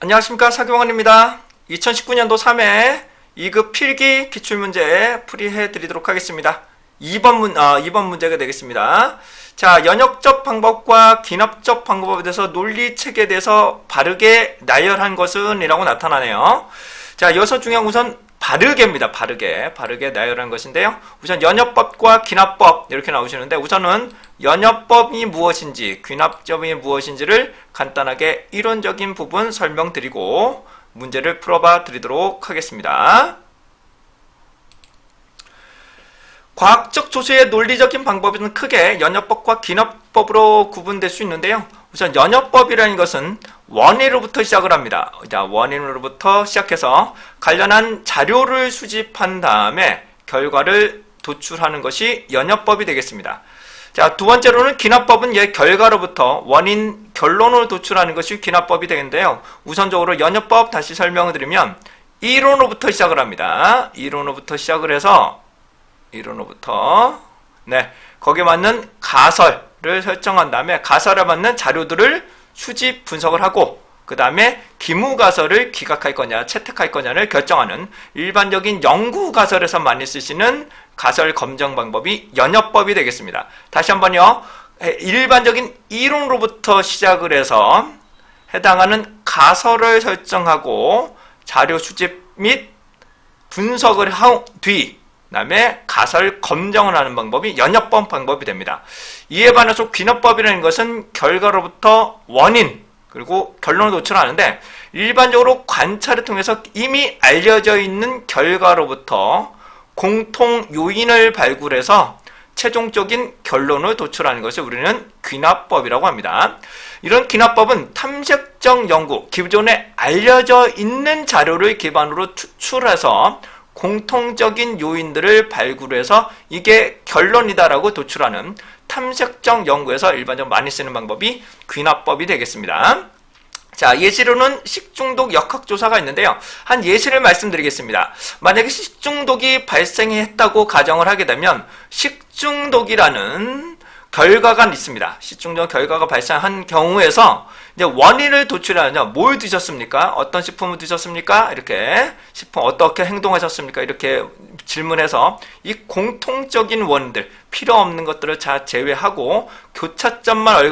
안녕하십니까, 사교원입니다. 2019년도 3회 2급 필기 기출문제 풀이해 드리도록 하겠습니다. 2번 문제가 되겠습니다. 자, 연역적 방법과 기납적 방법에 대해서 논리책에 대해서 바르게 나열한 것은 이라고 나타나네요. 자, 여기서 중요한 우선 바르게입니다. 바르게 나열한 것인데요. 우선 연역법과 기납법 이렇게 나오시는데, 우선은 연역법이 무엇인지 귀납법이 무엇인지를 간단하게 이론적인 부분 설명드리고 문제를 풀어봐 드리도록 하겠습니다. 과학적 조수의 논리적인 방법은 크게 연역법과 기납법으로 구분될 수 있는데요. 우선 연역법이라는 것은 원인으로부터 시작을 합니다. 자, 원인으로부터 시작해서 관련한 자료를 수집한 다음에 결과를 도출하는 것이 연역법이 되겠습니다. 자, 두 번째로는 기납법은 결과로부터 원인, 결론을 도출하는 것이 기납법이 되는데요. 우선적으로 연역법 다시 설명을 드리면 이론으로부터 시작을 합니다. 이론으로부터 시작을 해서 거기에 맞는 가설을 설정한 다음에 가설에 맞는 자료들을 수집 분석을 하고 그 다음에 기무가설을 기각할 거냐 채택할 거냐를 결정하는 일반적인 연구가설에서 많이 쓰시는 가설 검정 방법이 연역법이 되겠습니다. 다시 한번요. 일반적인 이론으로부터 시작을 해서 해당하는 가설을 설정하고 자료 수집 및 분석을 한 뒤 그다음에 가설 검정을 하는 방법이 연역법 방법이 됩니다. 이에 반해서 귀납법이라는 것은 결과로부터 원인 그리고 결론을 도출하는데, 일반적으로 관찰을 통해서 이미 알려져 있는 결과로부터 공통 요인을 발굴해서 최종적인 결론을 도출하는 것을 우리는 귀납법이라고 합니다. 이런 귀납법은 탐색적 연구, 기존에 알려져 있는 자료를 기반으로 추출해서 공통적인 요인들을 발굴해서 이게 결론이다라고 도출하는 탐색적 연구에서 일반적으로 많이 쓰는 방법이 귀납법이 되겠습니다. 자, 예시로는 식중독 역학조사가 있는데요. 한 예시를 말씀드리겠습니다. 만약에 식중독이 발생했다고 가정을 하게 되면 식중독이라는 결과가 있습니다. 식중독 결과가 발생한 경우에서 이제 원인을 도출하냐, 뭘 드셨습니까? 어떤 식품을 드셨습니까? 이렇게 식품 어떻게 행동하셨습니까? 이렇게 질문해서 이 공통적인 원인들, 필요 없는 것들을 다 제외하고 교차점만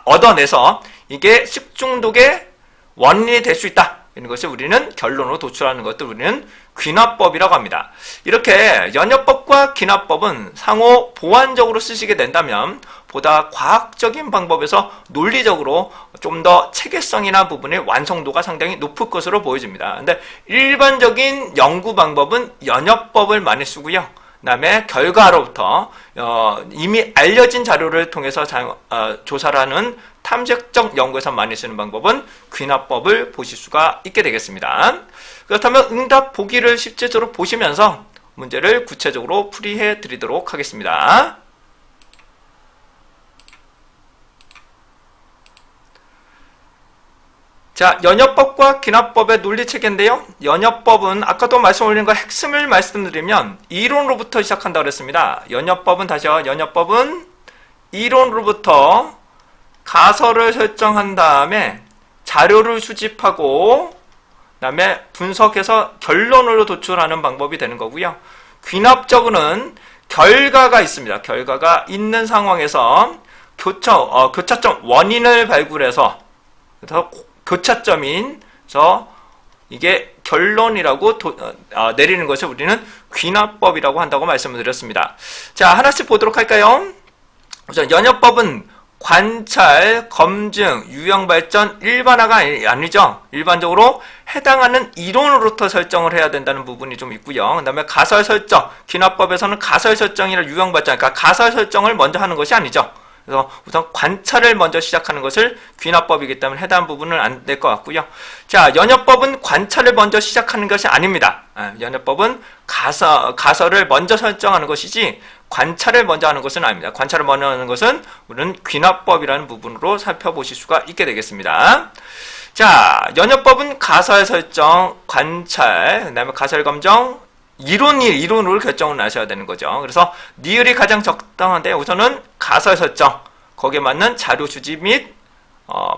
얻어내서 이게 식중독의 원인이 될 수 있다. 이런 것을 우리는 결론으로 도출하는 것들 우리는 귀납법이라고 합니다. 이렇게 연역법과 귀납법은 상호 보완적으로 쓰시게 된다면 보다 과학적인 방법에서 논리적으로 좀 더 체계성이나 부분의 완성도가 상당히 높을 것으로 보여집니다. 근데 일반적인 연구 방법은 연역법을 많이 쓰고요. 그 다음에 결과로부터 이미 알려진 자료를 통해서 조사를 하는 탐색적 연구에서 많이 쓰는 방법은 귀납법을 보실 수가 있게 되겠습니다. 그렇다면 응답 보기를 실제적으로 보시면서 문제를 구체적으로 풀이해 드리도록 하겠습니다. 자, 연역법과 귀납법의 논리체계인데요. 연역법은 아까도 말씀드린 거 핵심을 말씀드리면 이론으로부터 시작한다고 그랬습니다. 연역법은 다시요. 연역법은 이론으로부터 가설을 설정한 다음에 자료를 수집하고 그 다음에 분석해서 결론으로 도출하는 방법이 되는 거고요. 귀납적으로는 결과가 있습니다. 결과가 있는 상황에서 교차점 원인을 발굴해서 그래서 교차점인서 이게 결론이라고 내리는 것을 우리는 귀납법이라고 한다고 말씀을 드렸습니다. 자, 하나씩 보도록 할까요? 우선 연역법은 관찰, 검증, 유형 발전, 일반화가 아니죠. 일반적으로 해당하는 이론으로부터 설정을 해야 된다는 부분이 좀 있고요. 그 다음에 가설 설정, 귀납법에서는 가설 설정이나 유형 발전, 그러니까 가설 설정을 먼저 하는 것이 아니죠. 그래서 우선 관찰을 먼저 시작하는 것을 귀납법이기 때문에 해당 부분은 안 될 것 같고요. 자, 연역법은 관찰을 먼저 시작하는 것이 아닙니다. 연역법은 가설을 먼저 설정하는 것이지 관찰을 먼저 하는 것은 아닙니다. 관찰을 먼저 하는 것은 우리는 귀납법이라는 부분으로 살펴보실 수가 있게 되겠습니다. 자, 연역법은 가설 설정, 관찰, 그 다음에 가설 검정, 이론으로 결정을 하셔야 되는 거죠. 그래서 니을이 가장 적당한데 우선은 가설 설정, 거기에 맞는 자료 수집 및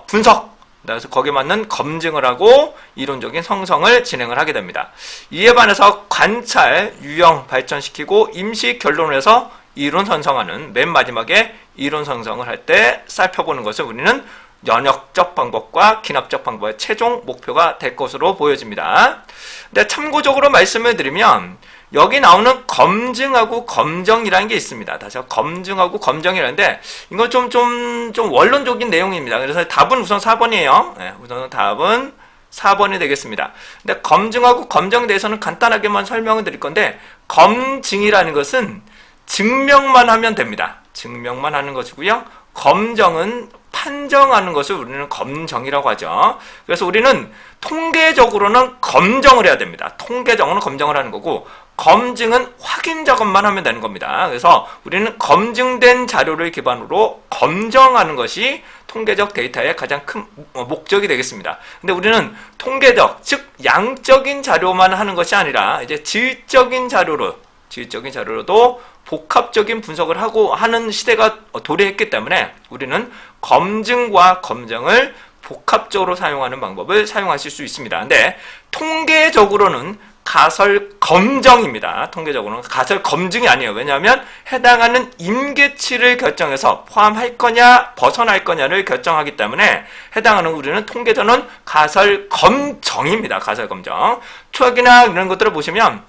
분석, 그래서 거기에 맞는 검증을 하고 이론적인 성성을 진행을 하게 됩니다. 이에 반해서 관찰, 유형 발전시키고 임시 결론을 해서 이론 선성하는 맨 마지막에 이론 선성을 할 때 살펴보는 것을 우리는 연역적 방법과 기납적 방법의 최종 목표가 될 것으로 보여집니다. 근데 참고적으로 말씀을 드리면 여기 나오는 검증하고 검정이라는 게 있습니다. 다시 검증하고 검정이라는데 이건 좀 원론적인 내용입니다. 그래서 답은 우선 4번이에요. 네, 우선 답은 4번이 되겠습니다. 근데 검증하고 검정에 대해서는 간단하게만 설명을 드릴 건데 검증이라는 것은 증명만 하면 됩니다. 증명만 하는 것이고요. 검정은 판정하는 것을 우리는 검정이라고 하죠. 그래서 우리는 통계적으로는 검정을 해야 됩니다. 통계적으로는 검정을 하는 거고 검증은 확인 작업만 하면 되는 겁니다. 그래서 우리는 검증된 자료를 기반으로 검정하는 것이 통계적 데이터의 가장 큰 목적이 되겠습니다. 근데 우리는 통계적, 즉 양적인 자료만 하는 것이 아니라 이제 질적인 자료로도 복합적인 분석을 하는 시대가 도래했기 때문에 우리는 검증과 검정을 복합적으로 사용하는 방법을 사용하실 수 있습니다. 근데 통계적으로는 가설 검정입니다. 통계적으로는 가설 검증이 아니에요. 왜냐하면 해당하는 임계치를 결정해서 포함할 거냐 벗어날 거냐를 결정하기 때문에 해당하는 우리는 통계적으로는 가설 검정입니다. 가설 검정. 추억이나 이런 것들을 보시면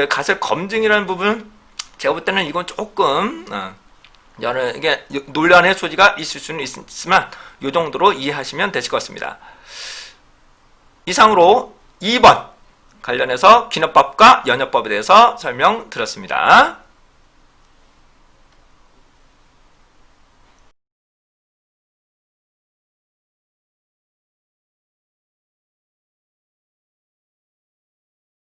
가설 검증이라는 부분 제가 볼 때는 이건 조금 이게 논란의 소지가 있을 수는 있지만 이 정도로 이해하시면 되실 것 같습니다. 이상으로 2번 관련해서 기납법과 연역법에 대해서 설명드렸습니다.